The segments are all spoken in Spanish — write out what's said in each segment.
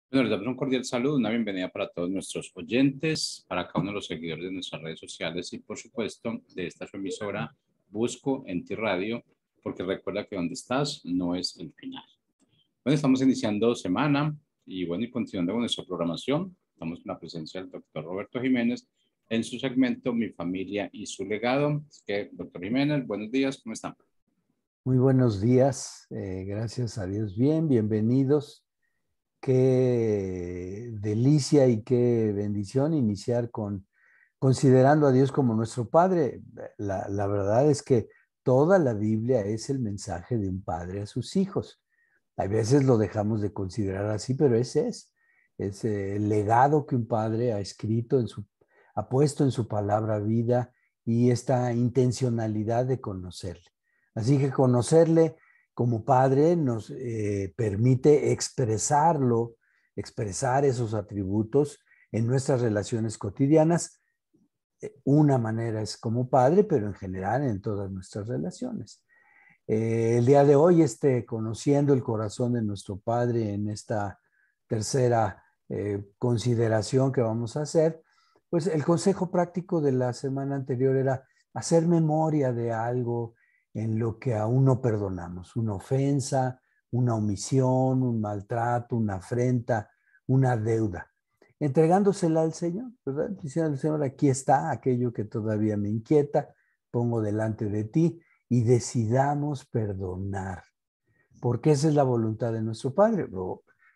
Bueno, les damos un cordial saludo, una bienvenida para todos nuestros oyentes, para cada uno de los seguidores de nuestras redes sociales y, por supuesto, de esta su emisora Busco en Ti Radio, porque recuerda que donde estás no es el final. Bueno, estamos iniciando semana y bueno, y continuando con nuestra programación, estamos con la presencia del doctor Roberto Jiménez en su segmento Mi Familia y su Legado. Así que, doctor Jiménez, buenos días, ¿cómo están? Muy buenos días, gracias a Dios. Bien, bienvenidos. Qué delicia y qué bendición iniciar considerando a Dios como nuestro Padre. La verdad es que toda la Biblia es el mensaje de un padre a sus hijos. A veces lo dejamos de considerar así, pero ese es el legado que un padre ha escrito, ha puesto en su palabra vida y esta intencionalidad de conocerle. Así que conocerle como padre nos permite expresar esos atributos en nuestras relaciones cotidianas. Una manera es como padre, pero en general en todas nuestras relaciones. El día de hoy, conociendo el corazón de nuestro Padre en esta tercera consideración que vamos a hacer, pues el consejo práctico de la semana anterior era hacer memoria de algo en lo que aún no perdonamos, una ofensa, una omisión, un maltrato, una afrenta, una deuda. Entregándosela al Señor, ¿verdad? Diciendo al Señor, aquí está aquello que todavía me inquieta, pongo delante de ti y decidamos perdonar, porque esa es la voluntad de nuestro Padre.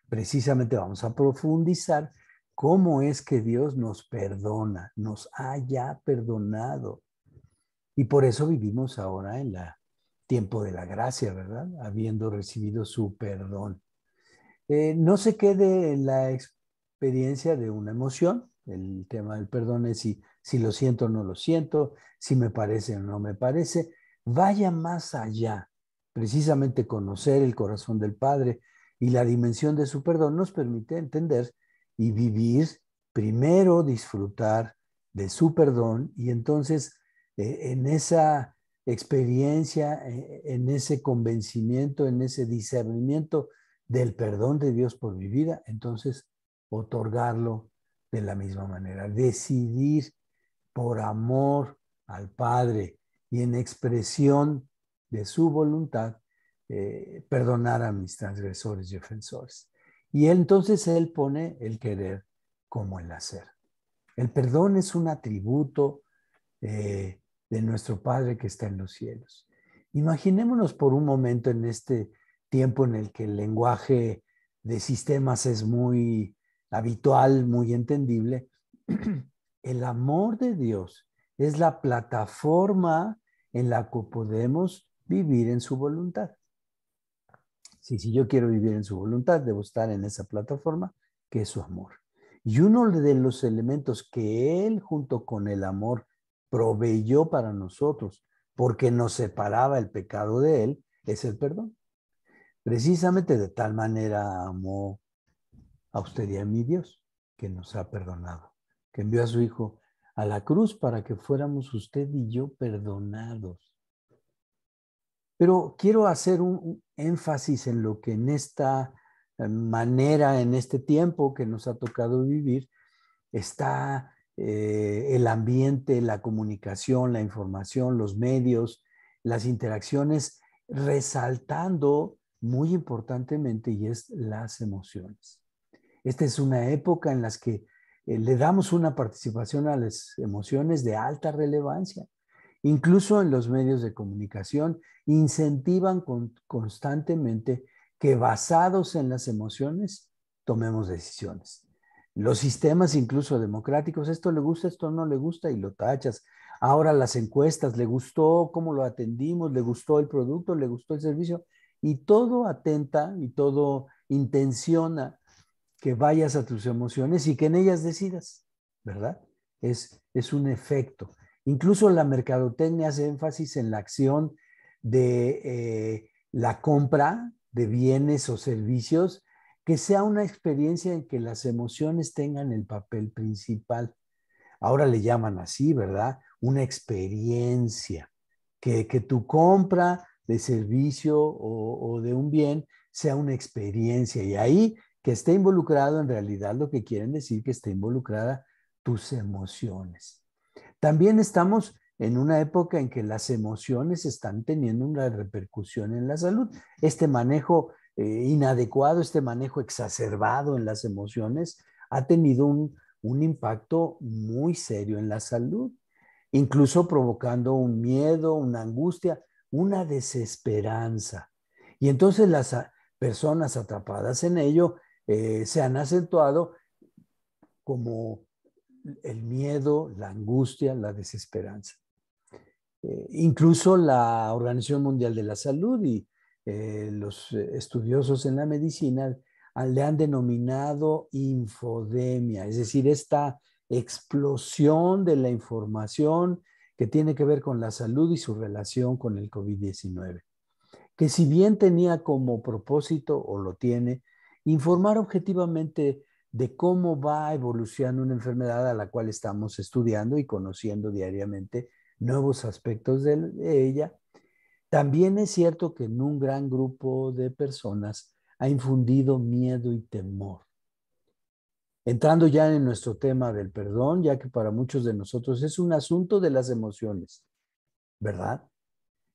Precisamente vamos a profundizar cómo es que Dios nos perdona, nos ha ya perdonado. Y por eso vivimos ahora en el tiempo de la gracia, ¿verdad? Habiendo recibido su perdón. No se quede en la experiencia de una emoción. El tema del perdón es si lo siento o no lo siento, si me parece o no me parece. Vaya más allá. Precisamente conocer el corazón del Padre y la dimensión de su perdón nos permite entender y vivir, primero disfrutar de su perdón y entonces en esa experiencia, en ese convencimiento, en ese discernimiento del perdón de Dios por mi vida, entonces otorgarlo de la misma manera, decidir por amor al Padre y en expresión de su voluntad, perdonar a mis transgresores y ofensores. Y entonces Él pone el querer como el hacer. El perdón es un atributo de nuestro Padre que está en los cielos. Imaginémonos por un momento en este tiempo en el que el lenguaje de sistemas es muy habitual, muy entendible. El amor de Dios es la plataforma en la que podemos vivir en su voluntad. Si yo quiero vivir en su voluntad, debo estar en esa plataforma que es su amor. Y uno de los elementos que Él junto con el amor proveyó para nosotros, porque nos separaba el pecado de Él, es el perdón. Precisamente de tal manera amó a usted y a mi Dios, que nos ha perdonado, que envió a su Hijo a la cruz para que fuéramos usted y yo perdonados. Pero quiero hacer un énfasis en lo que en esta manera, en este tiempo que nos ha tocado vivir, está el ambiente, la comunicación, la información, los medios, las interacciones, resaltando muy importantemente, y es las emociones. Esta es una época en la que le damos una participación a las emociones de alta relevancia. Incluso en los medios de comunicación incentivan constantemente que basados en las emociones tomemos decisiones. Los sistemas incluso democráticos, esto le gusta, esto no le gusta y lo tachas. Ahora las encuestas, le gustó cómo lo atendimos, le gustó el producto, le gustó el servicio y todo atenta y todo intenciona que vayas a tus emociones y que en ellas decidas, ¿verdad? Es un efecto. Incluso la mercadotecnia hace énfasis en la acción de la compra de bienes o servicios, que sea una experiencia en que las emociones tengan el papel principal. Ahora le llaman así, ¿verdad? Una experiencia, que tu compra de servicio o de un bien sea una experiencia. Y ahí que esté involucrado, en realidad lo que quieren decir que esté involucrada tus emociones. También estamos en una época en que las emociones están teniendo una repercusión en la salud. Este manejo inadecuado, este manejo exacerbado en las emociones ha tenido un impacto muy serio en la salud, incluso provocando un miedo, una angustia, una desesperanza. Y entonces las personas atrapadas en ello se han acentuado como el miedo, la angustia, la desesperanza. Incluso la Organización Mundial de la Salud y los estudiosos en la medicina le han denominado infodemia, es decir, esta explosión de la información que tiene que ver con la salud y su relación con el COVID-19, que si bien tenía como propósito, o lo tiene, informar objetivamente de cómo va evolucionando una enfermedad a la cual estamos estudiando y conociendo diariamente nuevos aspectos de ella. También es cierto que en un gran grupo de personas ha infundido miedo y temor. Entrando ya en nuestro tema del perdón, ya que para muchos de nosotros es un asunto de las emociones, ¿verdad?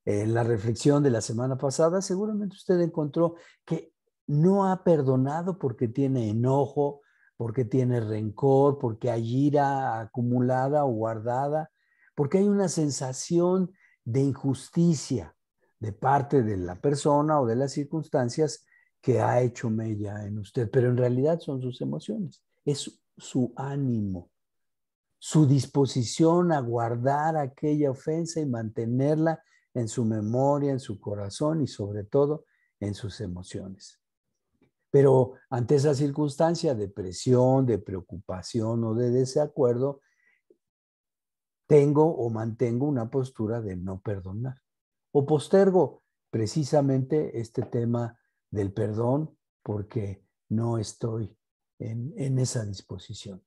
En la reflexión de la semana pasada, seguramente usted encontró que no ha perdonado porque tiene enojo, porque tiene rencor, porque hay ira acumulada o guardada, porque hay una sensación de injusticia de parte de la persona o de las circunstancias que ha hecho mella en usted, pero en realidad son sus emociones, es su ánimo, su disposición a guardar aquella ofensa y mantenerla en su memoria, en su corazón y sobre todo en sus emociones. Pero ante esa circunstancia de presión, de preocupación o de desacuerdo, tengo o mantengo una postura de no perdonar. O postergo precisamente este tema del perdón porque no estoy en esa disposición.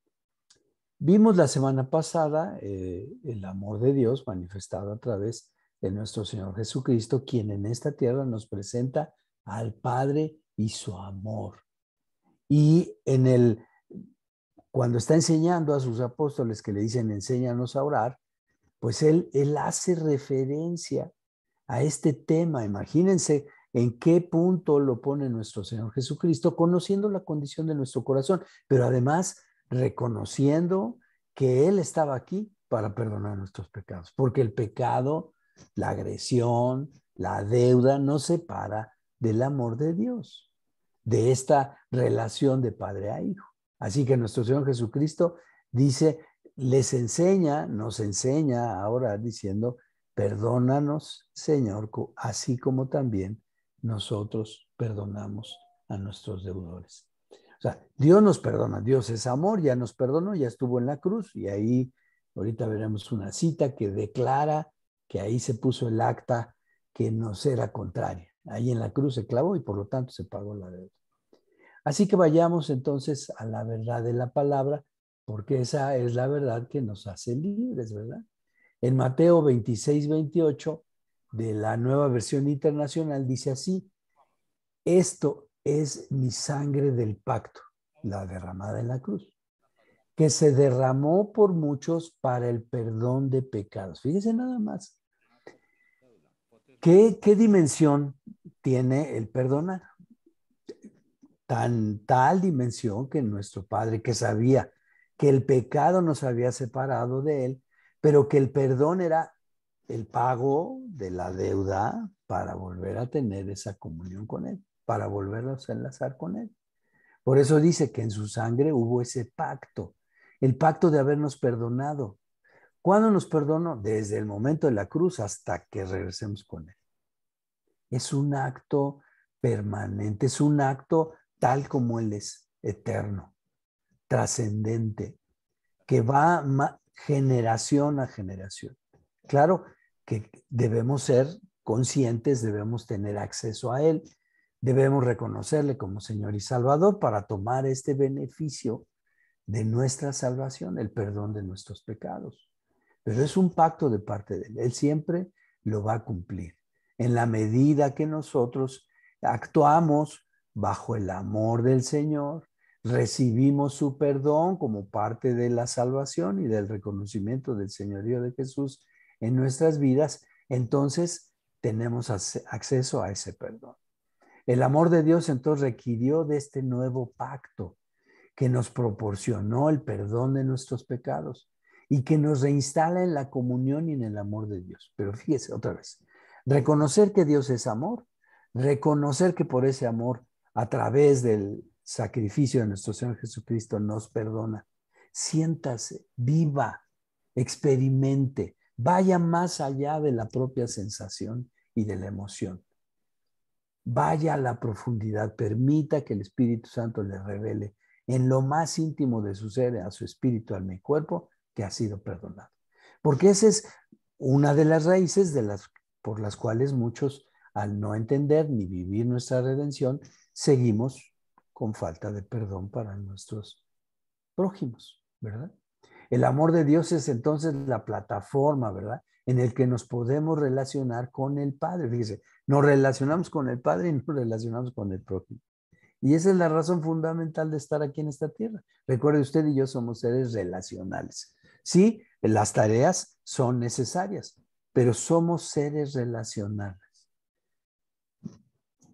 Vimos la semana pasada el amor de Dios manifestado a través de nuestro Señor Jesucristo, quien en esta tierra nos presenta al Padre y su amor. Y cuando está enseñando a sus apóstoles que le dicen, enséñanos a orar, pues él hace referencia a este tema. Imagínense en qué punto lo pone nuestro Señor Jesucristo, conociendo la condición de nuestro corazón, pero además reconociendo que Él estaba aquí para perdonar nuestros pecados, porque el pecado, la agresión, la deuda nos separa del amor de Dios, de esta relación de padre a hijo. Así que nuestro Señor Jesucristo dice, nos enseña ahora diciendo, perdónanos, Señor, así como también nosotros perdonamos a nuestros deudores. O sea, Dios nos perdona, Dios es amor, ya nos perdonó, ya estuvo en la cruz y ahí ahorita veremos una cita que declara que ahí se puso el acta que nos era contraria. Ahí en la cruz se clavó y por lo tanto se pagó la deuda. Así que vayamos entonces a la verdad de la palabra, porque esa es la verdad que nos hace libres, ¿verdad? En Mateo 26-28 de la Nueva Versión Internacional dice así, esto es mi sangre del pacto, la derramada en la cruz, que se derramó por muchos para el perdón de pecados. Fíjese nada más. ¿Qué dimensión tiene el perdonar? Tal dimensión que nuestro Padre, que sabía que el pecado nos había separado de Él, pero que el perdón era el pago de la deuda para volver a tener esa comunión con Él, para volvernos a enlazar con Él. Por eso dice que en su sangre hubo ese pacto, el pacto de habernos perdonado. ¿Cuándo nos perdonó? Desde el momento de la cruz hasta que regresemos con Él. Es un acto permanente, es un acto tal como Él es, eterno, trascendente, que va generación a generación. Claro que debemos ser conscientes, debemos tener acceso a Él, debemos reconocerle como Señor y Salvador para tomar este beneficio de nuestra salvación, el perdón de nuestros pecados. Pero es un pacto de parte de Él. Él siempre lo va a cumplir en la medida que nosotros actuamos bajo el amor del Señor, recibimos su perdón como parte de la salvación y del reconocimiento del señorío de Jesús en nuestras vidas, entonces tenemos acceso a ese perdón. El amor de Dios entonces requirió de este nuevo pacto que nos proporcionó el perdón de nuestros pecados y que nos reinstala en la comunión y en el amor de Dios. Pero fíjese otra vez, reconocer que Dios es amor, reconocer que por ese amor, a través del sacrificio de nuestro Señor Jesucristo, nos perdona. Siéntase, viva, experimente, vaya más allá de la propia sensación y de la emoción. Vaya a la profundidad, permita que el Espíritu Santo le revele en lo más íntimo de su ser, a su espíritu, alma y cuerpo, que ha sido perdonado. Porque esa es una de las raíces por las cuales muchos, al no entender ni vivir nuestra redención, seguimos con falta de perdón para nuestros prójimos, ¿verdad? El amor de Dios es entonces la plataforma, ¿verdad?, en el que nos podemos relacionar con el Padre. Fíjese, nos relacionamos con el Padre y nos relacionamos con el prójimo. Y esa es la razón fundamental de estar aquí en esta tierra. Recuerde, usted y yo somos seres relacionales. Sí, las tareas son necesarias, pero somos seres relacionales.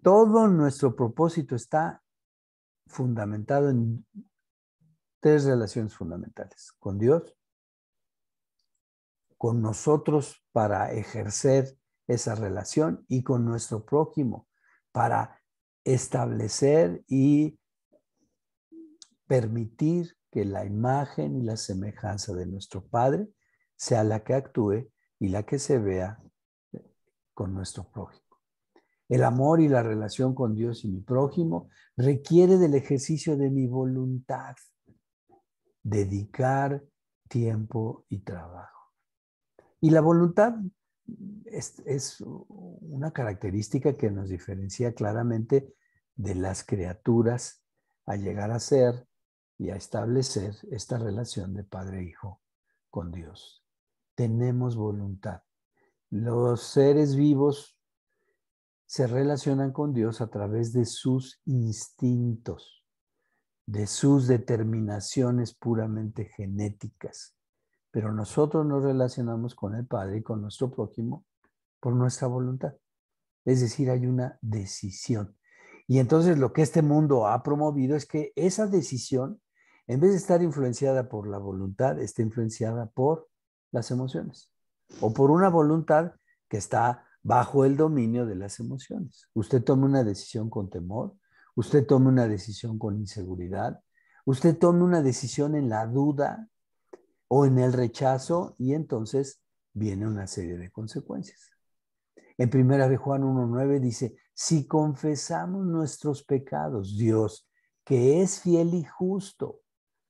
Todo nuestro propósito está fundamentado en tres relaciones fundamentales: con Dios, con nosotros para ejercer esa relación y con nuestro prójimo para establecer y permitir que la imagen y la semejanza de nuestro Padre sea la que actúe y la que se vea con nuestro prójimo. El amor y la relación con Dios y mi prójimo requiere del ejercicio de mi voluntad, dedicar tiempo y trabajo. Y la voluntad es una característica que nos diferencia claramente de las criaturas a llegar a ser y a establecer esta relación de padre-hijo con Dios. Tenemos voluntad. Los seres vivos se relacionan con Dios a través de sus instintos, de sus determinaciones puramente genéticas. Pero nosotros nos relacionamos con el Padre y con nuestro prójimo por nuestra voluntad. Es decir, hay una decisión. Y entonces lo que este mundo ha promovido es que esa decisión, en vez de estar influenciada por la voluntad, esté influenciada por las emociones o por una voluntad que está bajo el dominio de las emociones. Usted tome una decisión con temor, usted tome una decisión con inseguridad, usted tome una decisión en la duda o en el rechazo y entonces viene una serie de consecuencias. En 1 de Juan 1:9 dice, si confesamos nuestros pecados, Dios, que es fiel y justo,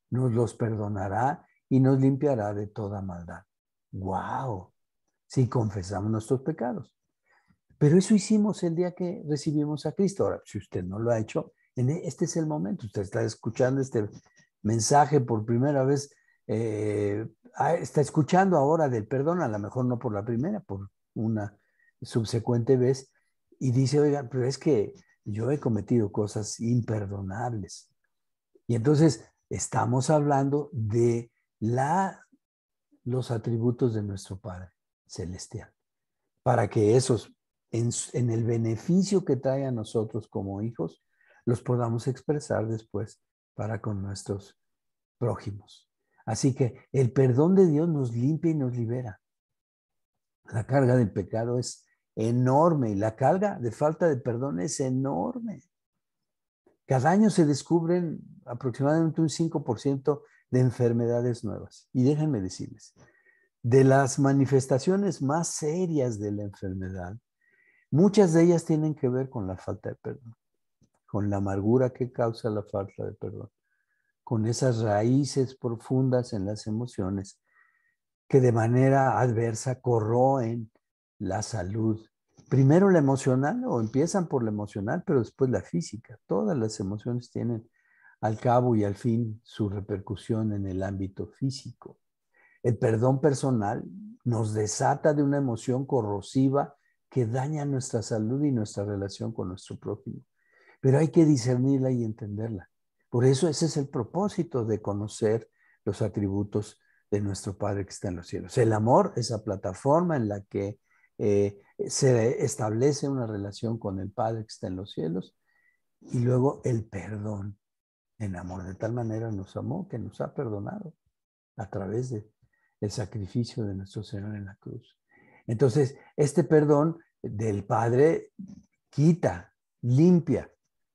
nos los perdonará y nos limpiará de toda maldad. ¡Wow! Si confesamos nuestros pecados. Pero eso hicimos el día que recibimos a Cristo. Ahora, si usted no lo ha hecho, este es el momento. Usted está escuchando este mensaje por primera vez, está escuchando ahora del perdón, a lo mejor no por la primera, por una subsecuente vez, y dice, oiga, pero es que yo he cometido cosas imperdonables. Y entonces estamos hablando de los atributos de nuestro Padre Celestial, para que esos, en el beneficio que trae a nosotros como hijos, los podamos expresar después para con nuestros prójimos. Así que el perdón de Dios nos limpia y nos libera. La carga del pecado es enorme y la carga de falta de perdón es enorme. Cada año se descubren aproximadamente un 5% de enfermedades nuevas. Y déjenme decirles, de las manifestaciones más serias de la enfermedad, muchas de ellas tienen que ver con la falta de perdón, con la amargura que causa la falta de perdón, con esas raíces profundas en las emociones que de manera adversa corroen la salud. Primero la emocional, o empiezan por la emocional, pero después la física. Todas las emociones tienen al cabo y al fin su repercusión en el ámbito físico. El perdón personal nos desata de una emoción corrosiva que daña nuestra salud y nuestra relación con nuestro prójimo. Pero hay que discernirla y entenderla. Por eso ese es el propósito de conocer los atributos de nuestro Padre que está en los cielos. El amor, esa plataforma en la que se establece una relación con el Padre que está en los cielos, y luego el perdón. En amor de tal manera nos amó que nos ha perdonado a través del sacrificio de nuestro Señor en la cruz. Entonces, este perdón del Padre quita, limpia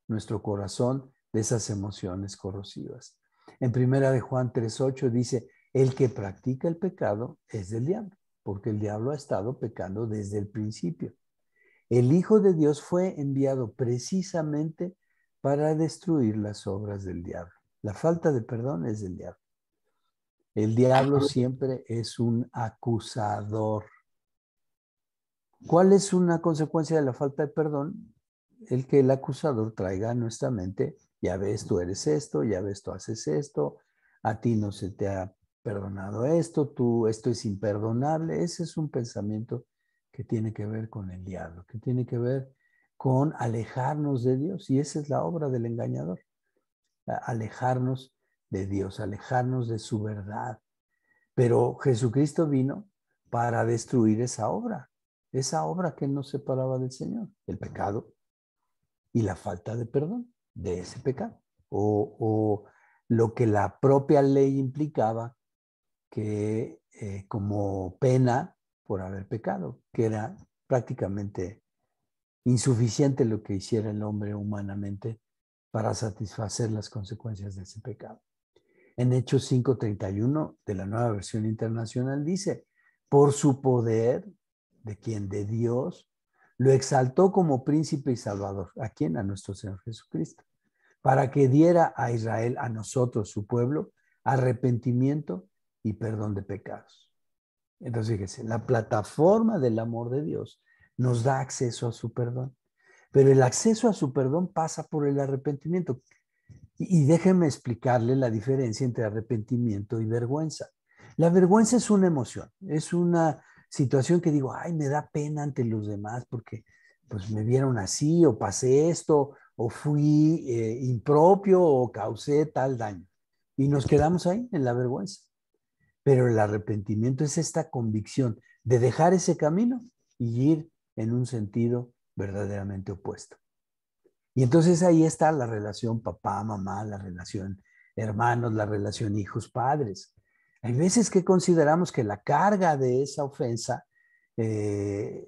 nuestro corazón de esas emociones corrosivas. En primera de Juan 3:8 dice, el que practica el pecado es del diablo, porque el diablo ha estado pecando desde el principio. El Hijo de Dios fue enviado precisamente para destruir las obras del diablo. La falta de perdón es del diablo. El diablo siempre es un acusador. ¿Cuál es una consecuencia de la falta de perdón? El que el acusador traiga a nuestra mente, ya ves, tú eres esto, ya ves, tú haces esto, a ti no se te ha perdonado esto, esto es imperdonable. Ese es un pensamiento que tiene que ver con el diablo, que tiene que ver con alejarnos de Dios. Y esa es la obra del engañador, alejarnos de Dios, alejarnos de su verdad. Pero Jesucristo vino para destruir esa obra que nos separaba del Señor, el pecado y la falta de perdón de ese pecado, o lo que la propia ley implicaba que como pena por haber pecado, que era prácticamente insuficiente lo que hiciera el hombre humanamente para satisfacer las consecuencias de ese pecado. En Hechos 5:31 de la Nueva Versión Internacional dice, por su poder, ¿de quién? De Dios, lo exaltó como príncipe y salvador. ¿A quién? A nuestro Señor Jesucristo. Para que diera a Israel, a nosotros, su pueblo, arrepentimiento y perdón de pecados. Entonces, fíjese, la plataforma del amor de Dios nos da acceso a su perdón. Pero el acceso a su perdón pasa por el arrepentimiento. Y déjenme explicarle la diferencia entre arrepentimiento y vergüenza. La vergüenza es una emoción, es una situación que digo, ay, me da pena ante los demás porque pues me vieron así, o pasé esto, o fui impropio, o causé tal daño. Y nos quedamos ahí en la vergüenza. Pero el arrepentimiento es esta convicción de dejar ese camino y ir en un sentido verdaderamente opuesto. Y entonces ahí está la relación papá, mamá, la relación hermanos, la relación hijos, padres. Hay veces que consideramos que la carga de esa ofensa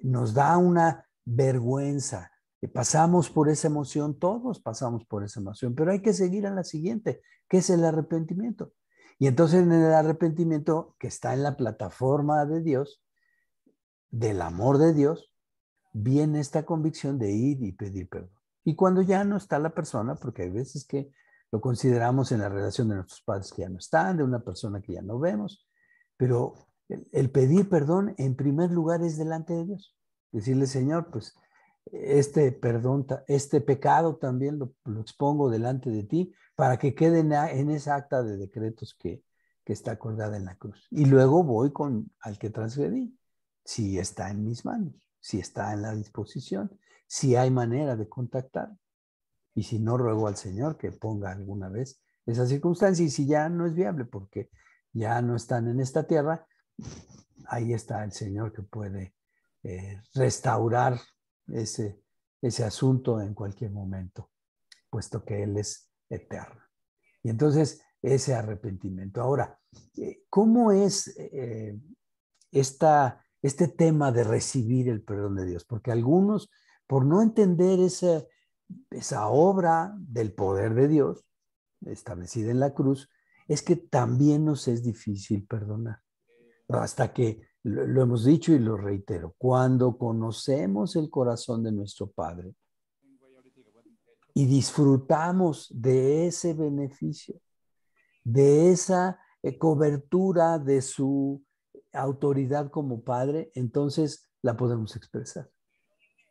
nos da una vergüenza. Pasamos por esa emoción, todos pasamos por esa emoción, pero hay que seguir a la siguiente, que es el arrepentimiento. Y entonces en el arrepentimiento que está en la plataforma de Dios, del amor de Dios, viene esta convicción de ir y pedir perdón. Y cuando ya no está la persona, porque hay veces que lo consideramos en la relación de nuestros padres que ya no están, de una persona que ya no vemos, pero el pedir perdón en primer lugar es delante de Dios. Decirle, Señor, pues este perdón, este pecado también lo expongo delante de ti para que quede en esa acta de decretos que está acordada en la cruz. Y luego voy al que transgredí, si está en mis manos, si está en la disposición, si hay manera de contactar. Y si no, ruego al Señor que ponga alguna vez esa circunstancia. Y si ya no es viable porque ya no están en esta tierra, ahí está el Señor que puede restaurar ese asunto en cualquier momento, puesto que Él es eterno. Y entonces, ese arrepentimiento. Ahora, ¿cómo es este tema de recibir el perdón de Dios? Porque algunos, por no entender esa obra del poder de Dios establecida en la cruz, es que también nos es difícil perdonar. Hasta que lo hemos dicho y lo reitero, cuando conocemos el corazón de nuestro Padre y disfrutamos de ese beneficio, de esa cobertura de su autoridad como Padre, entonces la podemos expresar.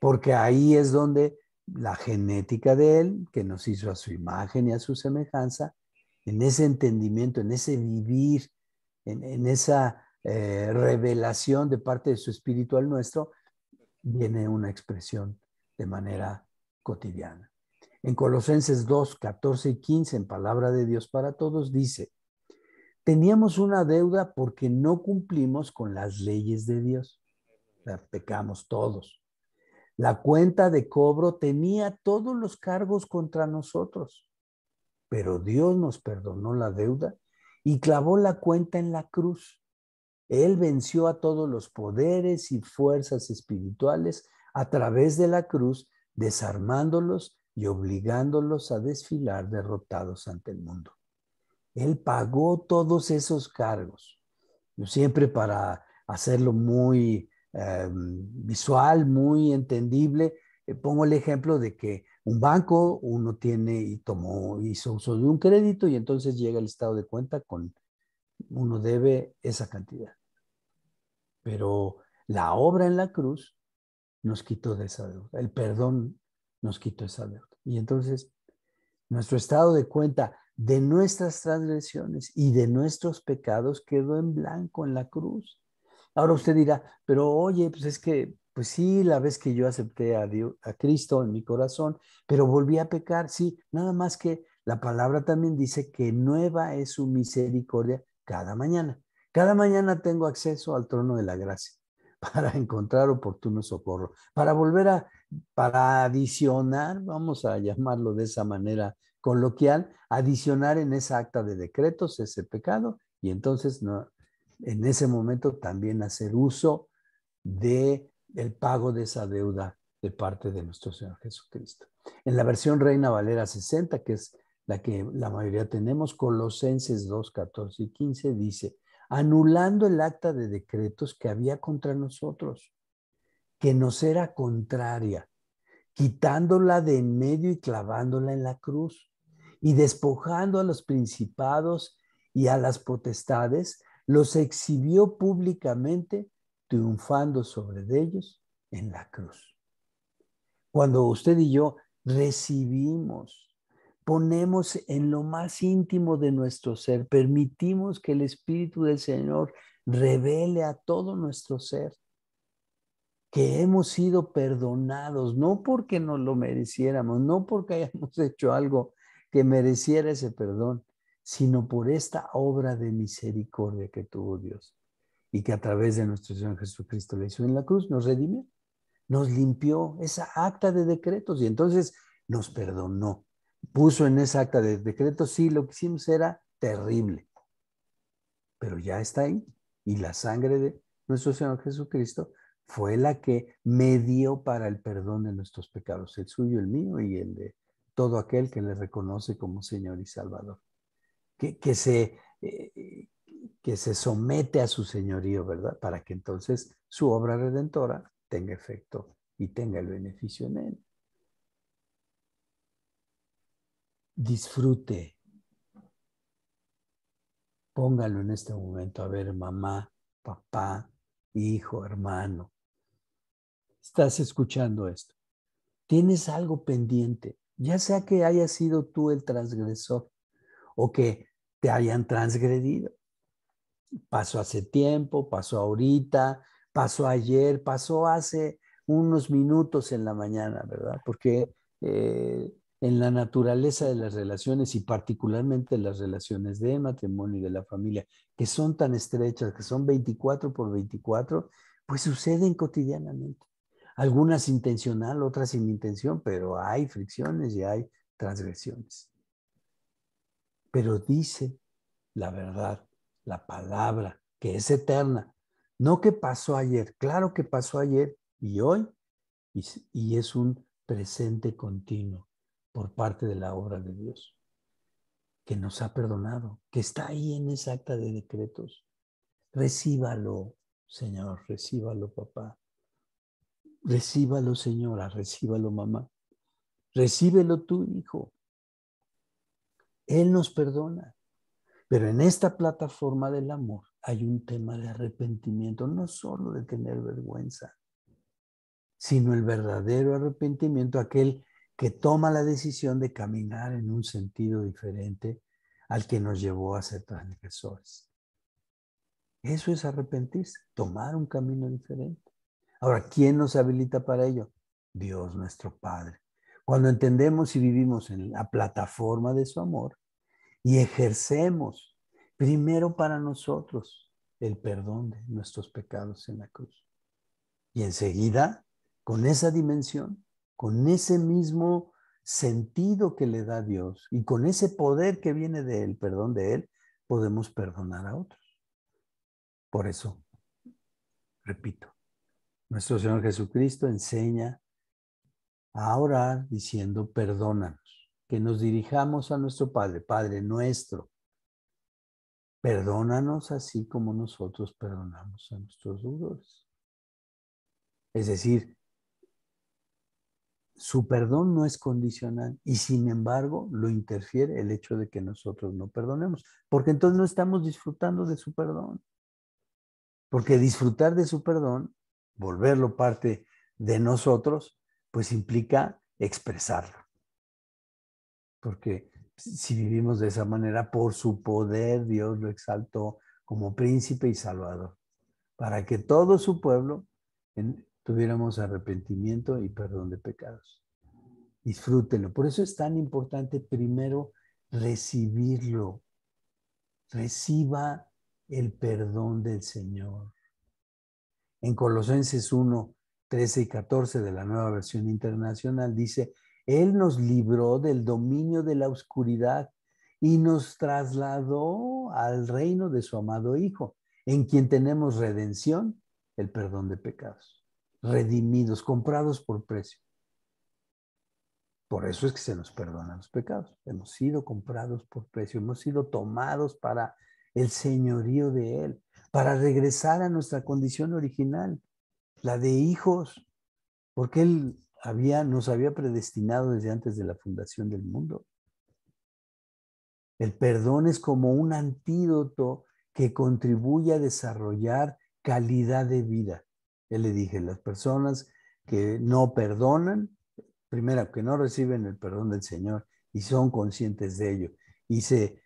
Porque ahí es donde la genética de Él, que nos hizo a su imagen y a su semejanza, en ese entendimiento, en ese vivir, en esa revelación de parte de su espíritu al nuestro, viene una expresión de manera cotidiana. En Colosenses 2, 14 y 15, en Palabra de Dios para Todos, dice: teníamos una deuda porque no cumplimos con las leyes de Dios. Pecamos todos. La cuenta de cobro tenía todos los cargos contra nosotros, pero Dios nos perdonó la deuda y clavó la cuenta en la cruz. Él venció a todos los poderes y fuerzas espirituales a través de la cruz, desarmándolos y obligándolos a desfilar derrotados ante el mundo. Él pagó todos esos cargos. Yo siempre, para hacerlo muy visual, muy entendible, pongo el ejemplo de que un banco, uno tiene y hizo uso de un crédito y entonces llega el estado de cuenta con, uno debe esa cantidad. Pero la obra en la cruz nos quitó de esa deuda. El perdón nos quitó esa deuda. Y entonces nuestro estado de cuenta de nuestras transgresiones y de nuestros pecados quedó en blanco en la cruz. Ahora usted dirá, pero oye, pues es que, pues sí, la vez que yo acepté a Dios, a Cristo en mi corazón, pero volví a pecar, sí, nada más que la palabra también dice que nueva es su misericordia cada mañana. Cada mañana tengo acceso al trono de la gracia para encontrar oportuno socorro, para adicionar, vamos a llamarlo de esa manera coloquial, adicionar en esa acta de decretos ese pecado y entonces no, en ese momento también hacer uso de el pago de esa deuda de parte de nuestro Señor Jesucristo. En la versión Reina Valera 60, que es la que la mayoría tenemos, Colosenses 2, 14 y 15, dice: anulando el acta de decretos que había contra nosotros, que nos era contraria, quitándola de en medio y clavándola en la cruz, y despojando a los principados y a las potestades, los exhibió públicamente, triunfando sobre ellos en la cruz. Cuando usted y yo recibimos, ponemos en lo más íntimo de nuestro ser, permitimos que el Espíritu del Señor revele a todo nuestro ser que hemos sido perdonados, no porque nos lo mereciéramos, no porque hayamos hecho algo que mereciera ese perdón, sino por esta obra de misericordia que tuvo Dios y que a través de nuestro Señor Jesucristo le hizo en la cruz, nos redimió, nos limpió esa acta de decretos y entonces nos perdonó. Puso en esa acta de decretos, sí, lo que hicimos era terrible, pero ya está ahí. Y la sangre de nuestro Señor Jesucristo fue la que medió para el perdón de nuestros pecados, el suyo, el mío y el de todo aquel que le reconoce como Señor y Salvador. Que se somete a su señorío, ¿verdad? Para que entonces su obra redentora tenga efecto y tenga el beneficio en él. Disfrute. Póngalo en este momento a ver, mamá, papá, hijo, hermano. Estás escuchando esto. Tienes algo pendiente, ya sea que hayas sido tú el transgresor o que te hayan transgredido. Pasó hace tiempo, pasó ahorita, pasó ayer, pasó hace unos minutos en la mañana, ¿verdad? Porque en la naturaleza de las relaciones y particularmente las relaciones de matrimonio y de la familia, que son tan estrechas, que son 24 por 24, pues suceden cotidianamente. Algunas intencional, otras sin intención, pero hay fricciones y hay transgresiones. Pero dice la verdad, la palabra, que es eterna. No que pasó ayer, claro que pasó ayer y hoy, y es un presente continuo por parte de la obra de Dios, que nos ha perdonado, que está ahí en esa acta de decretos. Recíbalo, Señor, recíbalo, papá. Recíbalo, señora, recíbalo, mamá. Recíbelo tú, hijo. Él nos perdona. Pero en esta plataforma del amor hay un tema de arrepentimiento, no solo de tener vergüenza, sino el verdadero arrepentimiento, aquel que toma la decisión de caminar en un sentido diferente al que nos llevó a ser transgresores. Eso es arrepentirse, tomar un camino diferente. Ahora, ¿quién nos habilita para ello? Dios nuestro Padre. Cuando entendemos y vivimos en la plataforma de su amor y ejercemos primero para nosotros el perdón de nuestros pecados en la cruz. Y enseguida, con esa dimensión, con ese mismo sentido que le da Dios y con ese poder que viene del perdón de Él, podemos perdonar a otros. Por eso, repito, nuestro Señor Jesucristo enseña a orar diciendo, perdónanos, que nos dirijamos a nuestro Padre, Padre nuestro, perdónanos así como nosotros perdonamos a nuestros deudores. Es decir, su perdón no es condicional y sin embargo lo interfiere el hecho de que nosotros no perdonemos, porque entonces no estamos disfrutando de su perdón. Porque disfrutar de su perdón, volverlo parte de nosotros, pues implica expresarlo. Porque si vivimos de esa manera, por su poder Dios lo exaltó como príncipe y salvador, para que todo su pueblo tuviéramos arrepentimiento y perdón de pecados. Disfrútenlo. Por eso es tan importante primero recibirlo. Reciba el perdón del Señor. En Colosenses 1, 13 y 14 de la Nueva Versión Internacional dice, Él nos libró del dominio de la oscuridad y nos trasladó al reino de su amado Hijo, en quien tenemos redención, el perdón de pecados, redimidos, comprados por precio. Por eso es que se nos perdonan los pecados. Hemos sido comprados por precio, hemos sido tomados para el señorío de Él, para regresar a nuestra condición original, la de hijos, porque Él nos había predestinado desde antes de la fundación del mundo. El perdón es como un antídoto que contribuye a desarrollar calidad de vida. Ya le dije, las personas que no perdonan, primero, que no reciben el perdón del Señor y son conscientes de ello y se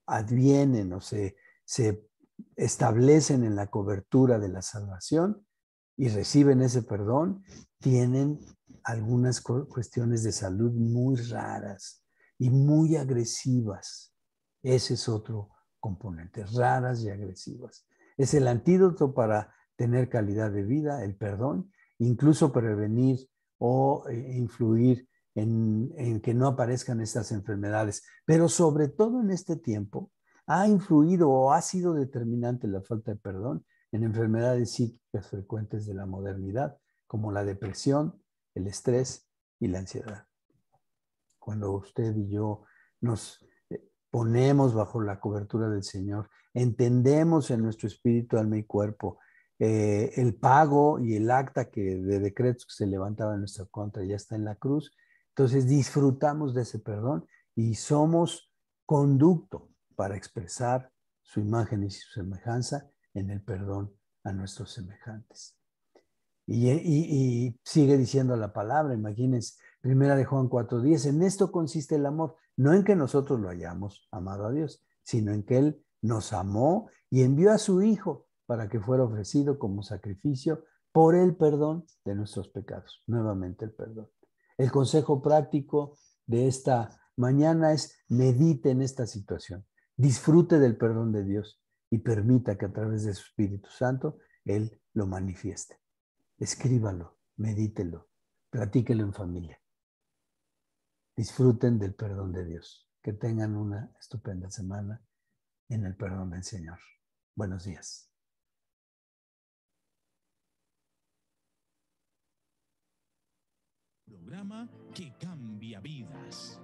advienen o se establecen en la cobertura de la salvación y reciben ese perdón, tienen algunas cuestiones de salud muy raras y muy agresivas. Ese es otro componente, raras y agresivas. Es el antídoto para tener calidad de vida, el perdón, incluso prevenir o influir en que no aparezcan estas enfermedades. Pero sobre todo en este tiempo, ha influido o ha sido determinante la falta de perdón en enfermedades psíquicas frecuentes de la modernidad, como la depresión, el estrés y la ansiedad. Cuando usted y yo nos ponemos bajo la cobertura del Señor, entendemos en nuestro espíritu, alma y cuerpo el pago y el acta de decretos que se levantaba en nuestra contra ya está en la cruz. Entonces disfrutamos de ese perdón y somos conducto para expresar su imagen y su semejanza en el perdón a nuestros semejantes. Y sigue diciendo la palabra, imagínense, primera de Juan 4:10, en esto consiste el amor, no en que nosotros lo hayamos amado a Dios, sino en que Él nos amó y envió a su Hijo para que fuera ofrecido como sacrificio por el perdón de nuestros pecados. Nuevamente el perdón. El consejo práctico de esta mañana es medite en esta situación, disfrute del perdón de Dios y permita que a través de su Espíritu Santo Él lo manifieste. Escríbalo, medítelo, platíquelo en familia. Disfruten del perdón de Dios. Que tengan una estupenda semana en el perdón del Señor. Buenos días. Programa que cambia vidas.